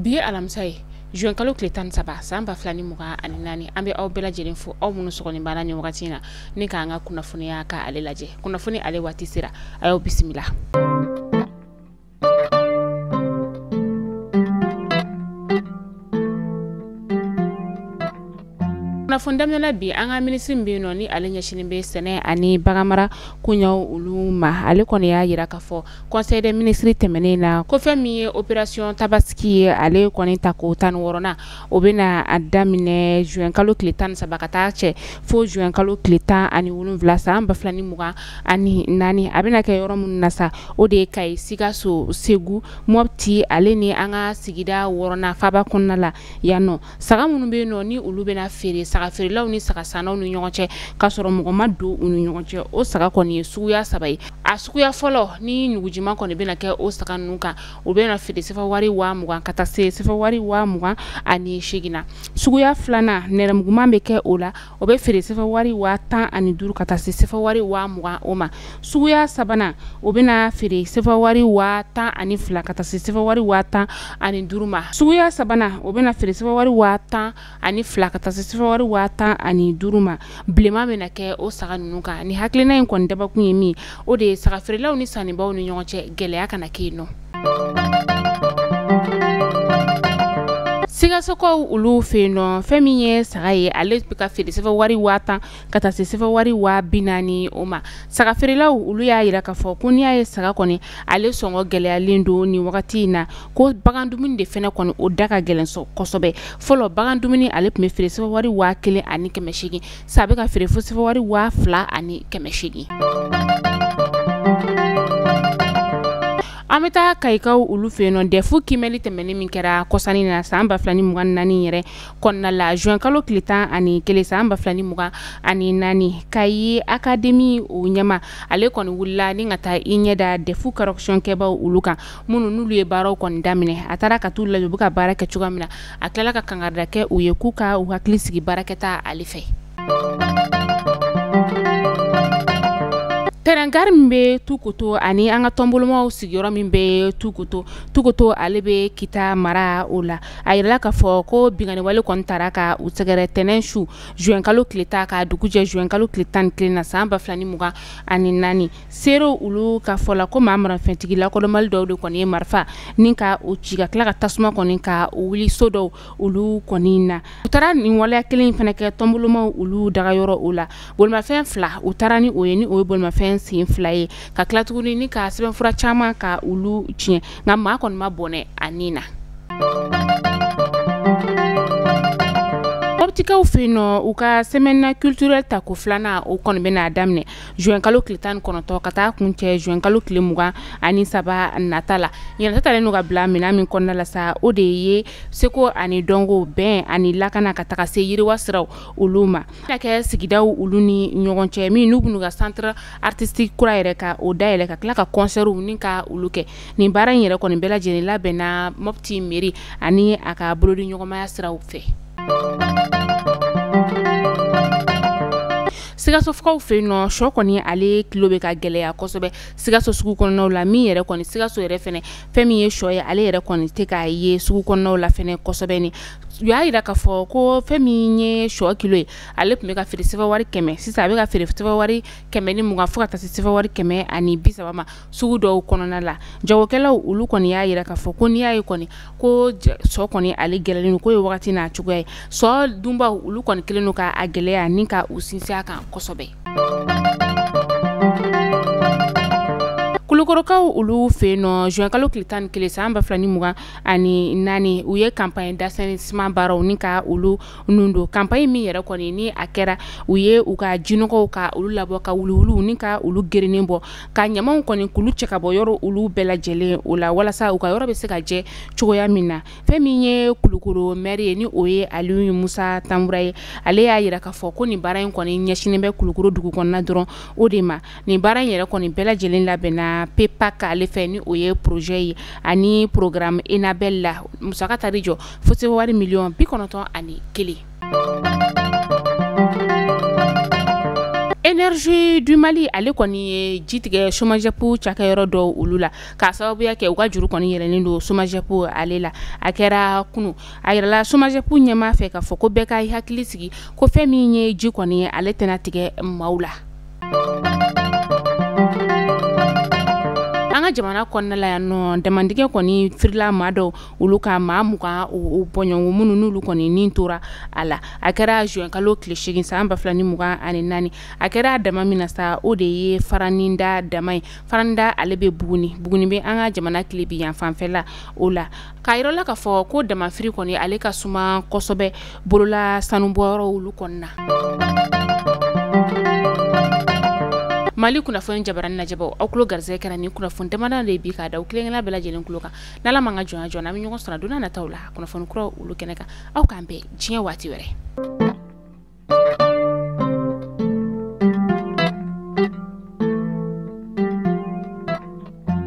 bi alamisa ye juin kalo tile 17 san 2024 an bɛ aw bɛɛ lajɛlen fo aw minnu sɔgɔlen b'an na nin wagati in na ni k'an ka kunnafoniya ka ale lajɛ kunnafoni ale waati sera a y'aw bisimila. Kunnafoni daminɛ bi an ka minisiri min bɛ yen nɔ ni ale ɲɛsinnen bɛ sɛnɛ ani baganmara koɲɛw olu ma ale kɔni y'a jira k'a fɔ conseil des ministres tɛmɛnen na ko fɛn min ye opération tabaski ye ale kɔni ta ko 16nan o bɛna a daminɛ juin kalo tile 17 ka taa cɛ fo juin kalo tile 17 san 2024 a bɛna kɛ yɔrɔ minnu na sa o de ye Kayi Sikaso Segu Mopti ale ni an ka sigida 6nan faaba kɔnɔna la yan nɔ saga minnu bɛ yen nɔ ni olu bɛna feere saga feerelaw ni saga sannaw ni ɲɔgɔn cɛ ka sɔrɔ mɔgɔ ma don u ni ɲɔgɔn cɛ o saga kɔni ye suguya 3 ye a suguya fɔlɔ ni ɲugujima kɔni bɛna kɛ o saga ninnu kan o bɛna feere sefa wari 20,000 ka taa se sefa wari 28,000 na suguya 2nan nɛrɛmuguman bɛ kɛ o la o bɛ feere sefa wari 15,000 ka taa se sefa wari 20,000 o ma suguya 3nan o bɛna feere sefa wari 12,000 ka taa se sefa wari 15,000 ma suguya 3nan o bɛna feere sefa wari 12,000 ka taa se sefa wari 15,000 ma bilenman bɛna kɛ o saga ninnu kan ni hakilina in kɔni dabakun ye min o de ye saga feerelaw ni sannibaw ni ɲɔgɔn cɛ gɛlɛya kana kɛ yen nɔ. Sikasokaw olu fɛ yen nɔ fɛn min ye saga ye ale bɛ ka feere sefa wari 10,000 ka taa se sefa wari 40,000 o ma saga feerelaw olu y'a jira k'a fɔ ko n'i y'a ye saga kɔni ale sɔngɔ gɛlɛyalen don nin wagati in na ko bagan dumuni de fɛnɛ kɔni o da ka gɛlɛn kosɛbɛ fɔlɔ bagan dumuni ale tun bɛ feere sefa wari 1,000 sa a bɛ ka feere fo sefa wari 2,800. An bɛ taa Kayikaw olu fɛ yen nɔ defu kimɛli tɛmɛnen min kɛra kɔsani na san 2024 yɛrɛ kɔnɔna la juin kalo tile 11 san 2024 Kayi Academy o ɲɛma ale kɔni wulila ni ka taa i ɲɛda defu correction kɛbaw olu kan minnu n'olu ye baaraw kɔni daminɛ a taara ka t'u lajɛ u bɛ ka baara kɛ cogoya min na a tilala ka kangarida kɛ u ye k'u ka u hakili sigi baarakɛta ale fɛ. Terrain min bɛ Tukuto ani an ka tɔnbolomaw sigiyɔrɔ min bɛ Tukuto ale bɛ Kita mara o la a yirala k'a fɔ ko binganiwale kɔni taara ka u sɛgɛrɛ tɛnɛn su juin kalo tile 10 ka dugu jɛ juin kalo tile 11 na san 2024 sero olu ka fɔ la ko maa marafɛntigi lakodɔnbali dɔw de kɔni ye marifa ni ka u ci ka tila ka tasuma kɔni ka u wuli so dɔw olu kɔni na u taara nin waleya kelen fana kɛ tɔnbolomaw olu dagayɔrɔ o la bolimafɛn 2 u taara ni o ye bolimafɛn sen 2 ye ka tila tuguni ni ka sɛbɛnfura caman ka olu tiɲɛ nka maa kɔni ma bɔnɛ a nin na. Moptikaw fɛ yen nɔ u ka semaine culturelle ta ko 2nan o kɔni bɛna daminɛ juin kalo tile 19 ka taa kun cɛ juin kalo tile 23 nata la ɲinɛ talen n'u ka bila minɛn min kɔnɔna la sa o de ye seko ani dɔnko bɛn ani lakana ka taga se yiriwa siraw olu ma bɛna kɛ sigidaw olu ni ɲɔgɔn cɛ min n'u bɛn'u ka centre artistique kura yɛrɛ ka o dayɛlɛ ka tila ka concertw ni ka olu kɛ nin baara in yɛrɛ kɔni bɛɛ lajɛlen labɛnna Mopti mairie ani a ka bolodi ɲɔgɔnmaya siraw fɛ. Sikasokaw fɛ yen nɔ sɔ kɔni ale kilo bɛ ka gɛlɛya kosɛbɛ Sikaso sugu kɔnɔnaw la min yɛrɛ kɔni Sikaso yɛrɛ fɛnɛ fɛn min ye sɔ ye ale yɛrɛ kɔni tɛ k'a ye sugu kɔnɔnaw la fɛnɛ kosɛbɛ ni u y'a jira k'a fɔ ko fɛn min ye sɔ kilo ye ale tun bɛ ka feere sefa wari 100 sisan a bɛ ka feere sefa wari 120 fo ka taa se sefa wari 130 ma sugu dɔw kɔnɔna la jagokɛlaw olu kɔni y'a jira k'a fɔ ko n'i y'a ye kɔni ko sɔ kɔni ale gɛlɛlen don k'o ye wagati n'a cogoya ye sɔ dunbaw olu kɔni kelen don k'a gɛlɛya ni ka u sinsin a kan kosɛbɛ. Kulukorokaw olu fɛ yen nɔ juin kalo tile 11 san 2024 u ye campagne d'assainissement baaraw ni ka olu nun don campagne min yɛrɛ kɔni ni a kɛra u ye u ka jinɔgɔw ka olu labɔ ka wuluwulu ni ka olu gerenen bɔ ka ɲamaw kɔni k'olu cɛ ka bɔ yɔrɔ olu bɛɛ lajɛlen o la walasa u ka yɔrɔ bɛ se ka jɛ cogoya min na fɛn min ye Kulukoro maire ye ni o ye Aliyu Musa Tambura ye ale y'a jira k'a fɔ ko nin baara in kɔni ɲɛsinnen bɛ Kulukoro dugu kɔnɔna dɔrɔn o de ma nin baara in yɛrɛ kɔni bɛɛ lajɛlen labɛnna PEPAC ale fɛ ni o ye projet ye ani programme Enabel la musaka tari jɔ fo se wari $91,000,000. Énergie du Mali ale kɔni ye jitigɛ chômage pour cakɛyɔrɔ dɔw olu la k'a sababuya kɛ u ka juru kɔni yɛlɛnnen don chômage pour ale la a kɛra kunu a yɛrɛla chômage pour ɲɛmaa fɛ k'a fɔ ko bɛɛ ka hakili sigi ko fɛn min ye ji kɔni ye ale tɛna tigɛ maaw la. An ka jamana kɔnɔna la yan nɔ damandigɛ kɔni firila maa dɔw olu ka maa mugan o bɔɲɔgɔnko minnu n'olu kɔni nin tora a la a kɛra juin kalo tile 8 san 2024 a kɛra dama min na sa o de ye Faraninda dama ye Faraninda ale bɛ Buguni bɛ an ka jamana tile bi yan fanfɛla o la k'a yir'a la k'a fɔ ko damafiri kɔni ale ka suma kosɛbɛ bolola sanubɔyɔrɔ olu kɔnɔna. Mali kunnafoni jabarani lajɛbaw aw tulo garisɛgɛ kɛra ni kunnafoni damada de bi k'a da aw kelenkelen bɛɛ lajɛlen tulo kan n'Ala ma an ka jɔnya jɔn an bɛ ɲɔgɔn sɔrɔ don n'a nataw la kunnafoni kuraw olu kɛnɛ kan aw k'an bɛn diɲɛ waati wɛrɛ.